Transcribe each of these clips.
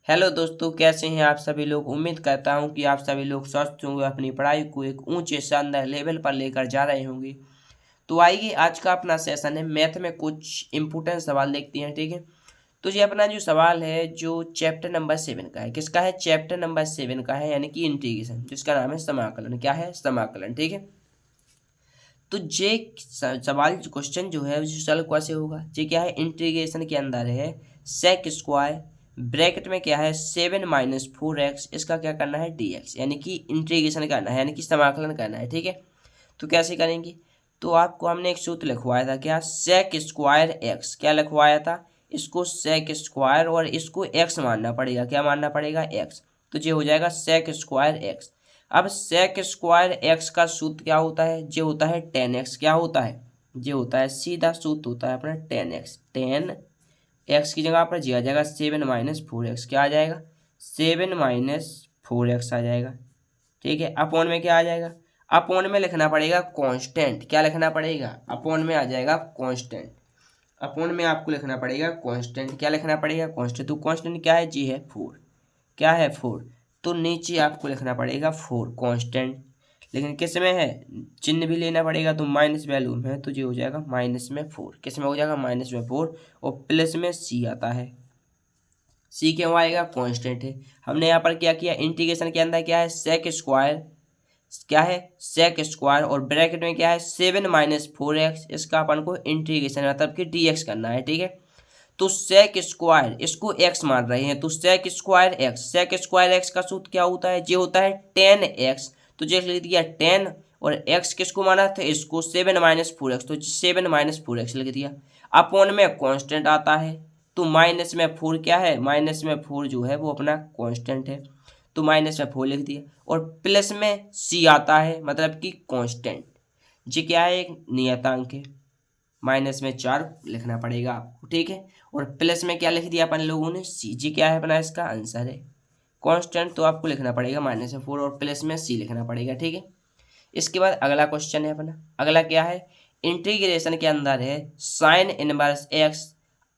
Hello दोस्तों, कैसे हैं आप सभी लोग। उम्मीद करता हूं कि आप सभी लोग स्वस्थ होंगे, अपनी पढ़ाई को एक ऊंचे शानदार लेवल पर लेकर जा रहे होंगे। तो आइए, आज का अपना सेशन है मैथ में कुछ इंपोर्टेंट सवाल देखते हैं। ठीक है, तो ये अपना जो सवाल है जो चैप्टर नंबर 7 का है। किसका है? चैप्टर नंबर 7 का है, यानी कि इंटीग्रेशन, जिसका नाम है समाकलन। क्या है? समाकलन। ठीक है, तो ये सवाल क्वेश्चन जो है जो सॉल्व कैसे होगा। ये क्या है? इंटीग्रेशन के अंदर है सेक स्क्वायर, ब्रैकेट में क्या है 7 - 4x, इसका क्या करना है dx, यानी कि इंटीग्रेशन करना है, यानी कि समाकलन करना है। ठीक है, तो कैसे करेंगे? तो आपको हमने एक सूत्र लिखवाया था, क्या? Sec square x. क्या लिखवाया था? इसको सेक स्क्वायर और इसको एक्स मानना पड़ेगा। क्या मानना पड़ेगा? एक्स। तो ये हो जाएगा सेक स्क्वायर एक्स। अब सेक स्क्वायर एक्स का सूत्र क्या होता है? ये होता है 10x। क्या होता है? ये होता है सीधा सूत्र होता है अपना 10x। 10x की जगह पर जी आ जाएगा 7 - 4x। क्या आ जाएगा? 7 - 4x आ जाएगा। ठीक है, अपॉन में क्या आ जाएगा? अपॉन में लिखना पड़ेगा कांस्टेंट। क्या लिखना पड़ेगा? अपॉन में आ जाएगा कांस्टेंट। अपॉन में आपको लिखना पड़ेगा कांस्टेंट। क्या लिखना पड़ेगा? कांस्टेंट। तो कांस्टेंट क्या है? जी है 4। क्या है? 4। तो नीचे आपको लिखना पड़ेगा 4 कांस्टेंट। लेकिन किस में है? चिन्ह भी लेना पड़ेगा, तो माइनस वैल्यू में है, तो ये हो जाएगा माइनस में 4। किस में हो जाएगा? माइनस में 4। और प्लस में सी आता है। सी क्यों आएगा? कांस्टेंट है। हमने यहाँ पर क्या किया? इंटीग्रेशन के अंदर क्या है? Sec square. क्या है? सेक स्क्वायर, और ब्रैकेट में क्या है 7 - 4x। इसका अपन को इंटीग्रेशन मतलब कि dx करना है। ठीक है, तो सेक स्क्वायर इसको x मान रहे हैं, तो sec square x. Sec square x का सूत्र क्या होता है? ये होता है 10x। तो जो लिख दिया 10, और x किसको माना था? इसको 7 - 4x, तो 7 - 4x लिख दिया। अपॉन में कांस्टेंट आता है, तो माइनस में 4 क्या है? माइनस में 4 जो है वो अपना कांस्टेंट है, तो माइनस में 4 लिख दिया। और प्लस में c आता है, मतलब कि कांस्टेंट। जी क्या है? एक नियतांक है। माइनस में 4 लिखना पड़ेगा आपको। ठीक है, और प्लस में क्या लिख दिया अपन लोगों ने? सी। जी क्या है? अपना इसका आंसर है कांस्टेंट। तो आपको लिखना पड़ेगा -4 और प्लस में सी लिखना पड़ेगा। ठीक है, इसके बाद अगला क्वेश्चन है अपना। अगला क्या है? इंटीग्रेशन के अंदर है साइन इनवर्स एक्स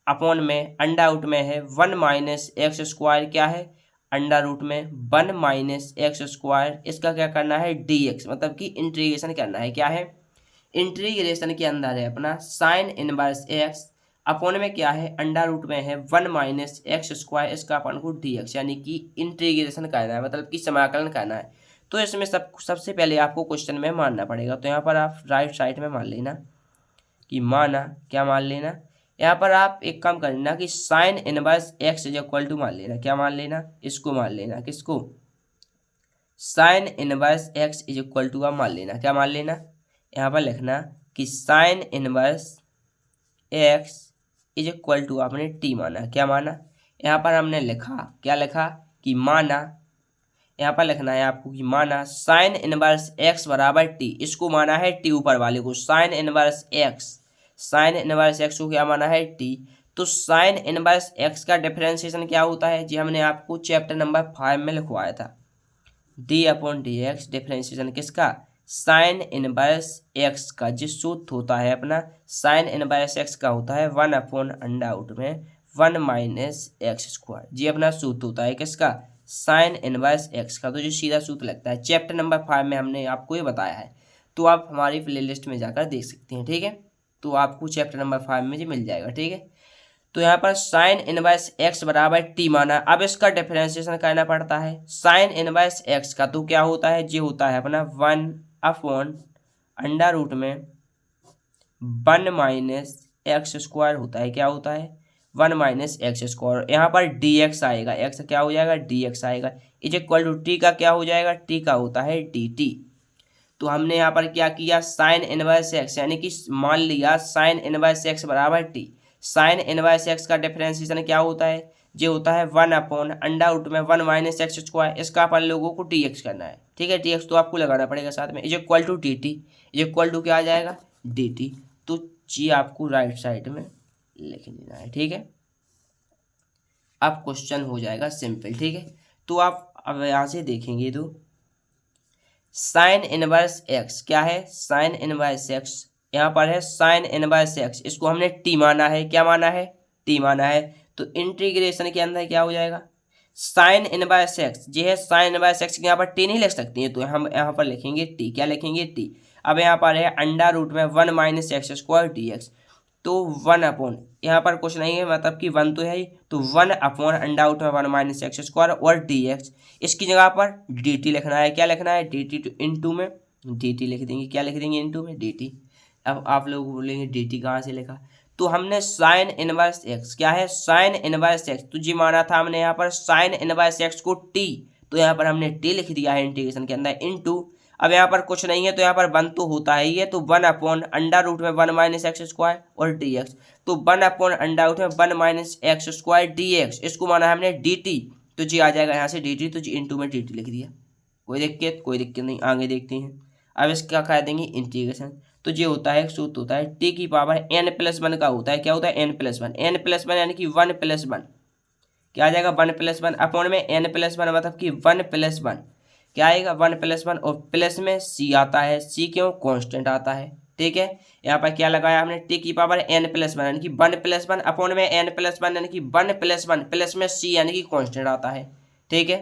अपॉन में अंडा रूट में है 1 - x²। क्या है? अंडा रूट में 1 - x²। इसका क्या करना है? dx, मतलब कि इंटीग्रेशन करना है। क्या है? इंटीग्रेशन के अंदर है अपना साइन इनवर्स एक्स अपॉन में क्या है? अंडा रूट में है 1 - x²। इसका अपन को dx, यानी कि इंटीग्रेशन करना है, मतलब कि समाकलन करना है। तो इसमें सबसे पहले आपको क्वेश्चन में मानना पड़ेगा। तो यहाँ पर आप राइट साइड में मान लेना कि माना। क्या मान लेना? यहाँ पर आप एक काम करना कि sine inverse x is equal to मान लेना। क्या मान लेना? इसको मान लेना। किसको? Sine inverse x is equal to का मान लेना। क्या मान लेना? यहाँ पर लिखना कि sine inverse x is equal to आपने टी माना। क्या माना? यहाँ पर हमने लिखा, क्या लिखा? कि माना। यहाँ पर लिखना है आपको कि माना साइन इनवर्स एक्स बराबर टी। इसको माना है टी, ऊपर वाले को sign inverse x. Sign inverse x को क्या माना है? टी। तो साइन इनवर्स एक्स का डिफरेंशिएशन क्या होता है? जी हमने आपको चैप्टर नंबर 5 में लिखवाया था। d/dx डिफरेंशिएशन किसका? साइन इनवर्स एक्स का। जिस सूत्र होता है अपना साइन इनवर्स एक्स का होता है 1/अंडा रूट में 1 - x²। जी अपना सूत्र होता है किसका? साइन इनवर्स एक्स का। तो जो सीधा सूत्र लगता है चैप्टर नंबर 5 में हमने आपको ये बताया है, तो आप हमारी प्लेलिस्ट में जाकर देख सकते हैं। ठीक है, तो आपको चैप्टर नंबर 5 में जी मिल जाएगा। ठीक है, तो यहाँ पर साइन इनवर्स एक्स बराबर टी माना। अब इसका डिफरेंशिएशन करना पड़ता है साइन इनवर्स एक्स का। तो क्या होता है? जी होता है अपना 1/अंडा रूट में 1 - x² होता है। क्या होता है? 1 - x²। यहाँ पर dx आएगा, x क्या हो जाएगा? dx आएगा। इज इक्वल टू टी का क्या हो जाएगा? टी का होता है dt। तो हमने यहाँ पर क्या किया? साइन इनवर्स एक्स, यानी कि मान लिया साइन इनवर्स एक्स बराबर टी। साइन इनवर्स एक्स का डिफरेंशिएशन क्या होता है? जो होता है 1/अंडा रूट में 1 - x²। इसका अपन लोगों को dx करना है। ठीक है, dx तो आपको लगाना पड़ेगा साथ में। Is equal to dt। Is equal to क्या आ जाएगा? dt। तो जी आपको राइट साइड में लिख देना है। ठीक है, अब क्वेश्चन हो जाएगा सिंपल। ठीक है, तो आप अब यहाँ से देखेंगे तो साइन इनवर्स एक्स क्या है? साइन इनवर्स एक्स यहाँ पर है साइन इनवर्स एक्स। इसको हमने टी माना है। क्या माना है? टी माना है। तो इंटीग्रेशन के अंदर क्या हो जाएगा? साइन इनवर्स एक्स, जी है साइन इनवर्स एक्स, यहाँ पर टी नहीं लिख सकती है तो हम यहाँ पर लिखेंगे टी। क्या लिखेंगे? टी। अब यहाँ पर है अंडर रूट में 1 minus x square D x, तो 1 अपॉन, यहाँ पर कुछ नहीं है मतलब कि 1 तो है ही, तो 1 अपॉन अंडर रूट में 1 माइनस एक्स स्क्वायर और डी एक्स। इसकी जगह पर डी टी लिखना है। क्या लिखना है? डी टी इंटू में डी टी लिख देंगे। क्या लिख देंगे? इंटू में डी टी। अब आप लोग बोलेंगे डी टी कहाँ से लिखा? तो हमने साइन इनवर्स एक्स, क्या है साइन इनवर्स एक्स, तो जी माना था हमने यहाँ पर साइन इनवर्स एक्स को टी, तो यहाँ पर हमने टी लिख दिया है इंटीग्रेशन के अंदर इंटू। अब यहाँ पर कुछ नहीं है तो यहाँ पर 1 तो होता ही है, तो 1 अपॉन अंडर रूट में 1 माइनस एक्स स्क्वायर और डी एक्स, तो 1 अपॉन अंडर रूट में 1 minus x square D x, इसको माना हमने डी टी, तो जी आ जाएगा यहाँ से डी टी, तो जी इंटू में डी टी लिख दिया। कोई दिक्कत? कोई दिक्कत नहीं। आगे देखते हैं। अब इसका कह देंगे इंटीग्रेशन, तो ये होता है सूत्र होता है टी की पावर n प्लस 1 का होता है। क्या होता है? n प्लस 1, n प्लस 1 यानी कि 1 प्लस 1, क्या आ जाएगा? 1 प्लस 1 अपॉन में n प्लस 1 मतलब कि 1 प्लस 1, क्या आएगा? 1 प्लस 1 और प्लस में c आता है। c क्यों? कांस्टेंट आता है। ठीक है, यहाँ पर क्या लगाया हमने? टी की पावर n प्लस 1 यानी कि 1 प्लस 1 अपॉन में n प्लस 1 यानी कि 1 प्लस 1 प्लस में c यानी कि कांस्टेंट आता है। ठीक है,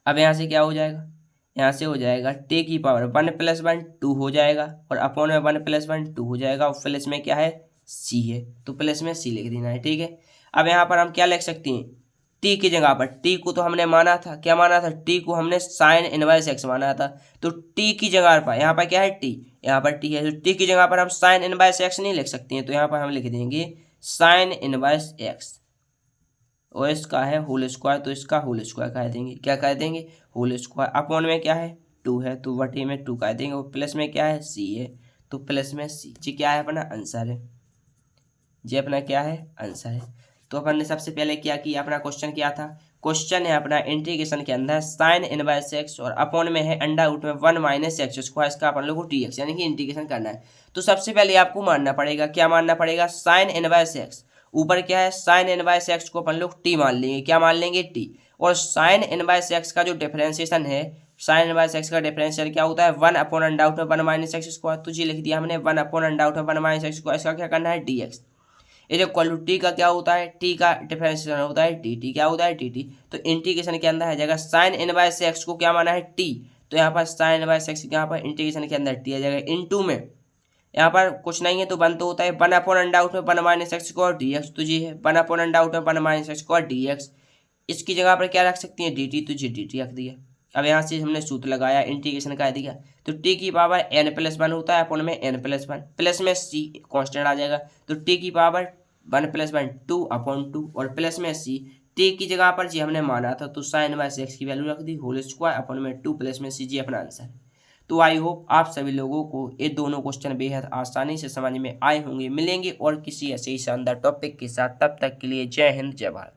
अब यहाँ से क्या हो जाएगा? यहाँ से हो जाएगा टी की पावर 1 प्लस 1 2 हो जाएगा और अपॉन में 1 प्लस 1 2 हो जाएगा और प्लस में क्या है? सी है, तो प्लस में सी लिख देना है। ठीक है, अब यहाँ पर हम क्या लिख सकते हैं? टी की जगह पर, टी को तो हमने माना था, क्या माना था? टी को हमने साइन इनवर्स एक्स माना था, तो टी की जगह पर यहाँ पर क्या है? टी, यहाँ पर टी है, तो टी की जगह पर हम साइन इनवर्स एक्स नहीं लिख सकते हैं, तो यहाँ पर हम लिख देंगे साइन इनवर्स एक्स और इसका है होल स्क्वायर, तो इसका होल स्क्वायर कह देंगे। क्या कह देंगे? Whole square. अपॉन में क्या है? 2 है, तो बटे में 2 कह देंगे और प्लस में क्या है? सी है, तो प्लस में सी। जी क्या है? अपना आंसर है। जी अपना क्या है? आंसर है। तो अपन ने सबसे पहले क्या किया? अपना क्वेश्चन क्या था? क्वेश्चन है अपना इंटीग्रेशन के अंदर साइन इनवर्स एक्स और अपॉन में है अंडर रूट में 1 माइनस एक्स स्क्वायर, इसका अपन लोग को डी एक्स यानी कि इंटीग्रेशन करना है। तो सबसे पहले आपको मानना पड़ेगा, क्या मानना पड़ेगा? साइन इनवर्स एक्स, ऊपर क्या है? साइन इनवर्स एक्स को अपन लोग टी मान लेंगे। क्या मान लेंगे? टी। और साइन इनवर्स एक्स का जो डिफरेंशिएशन है, साइन इनवर्स एक्स का डिफरेंशियल क्या होता है? 1 अपॉन अंडर रूट में 1 माइनस एक्स स्क्वायर, तो जी लिख दिया हमने 1 अपॉन अंडर रूट में 1 माइनस एक्स स्क्वायर, इसका क्या करना है? D x. ये जो इक्वल टू टी का क्या होता है? टी का डिफरेंशिएशन होता है डी टी। क्या होता है? D T. तो इंटीग्रेशन के अंदर है जाएगा साइन इनवर्स एक्स को क्या माना है? टी, तो यहाँ पर साइन इनवर्स एक्स यहाँ पर इंटीग्रेशन के अंदर टी आ जाएगा इनटू में, यहाँ पर कुछ नहीं है तो 1 तो होता है, 1 अपॉन अंडर रूट में 1 minus x square D x, तो जी है 1 अपॉन अंडर रूट में 1 minus x square D x. इसकी जगह पर क्या रख सकती हैं? डी टी, तो जी डी टी रख दिया। अब यहाँ से हमने सूत्र लगाया, इंटीग्रेशन कर दिया, तो टी की पावर n प्लस 1 होता है अपॉन में n प्लस 1 प्लस में c कांस्टेंट आ जाएगा, तो टी की पावर 1 प्लस 1 2 अपॉन 2 और प्लस में c, टी की जगह पर जी हमने माना था तो साइन इनवर्स एक्स की वैल्यू रख दी होल स्क्वायर अपॉन में 2 प्लस में c, जी अपना आंसर है। तो आई होप आप सभी लोगों को ये दोनों क्वेश्चन बेहद आसानी से समझ में आए होंगे। मिलेंगे और किसी ऐसे ही शानदार टॉपिक के साथ, तब तक के लिए जय हिंद जय भारत।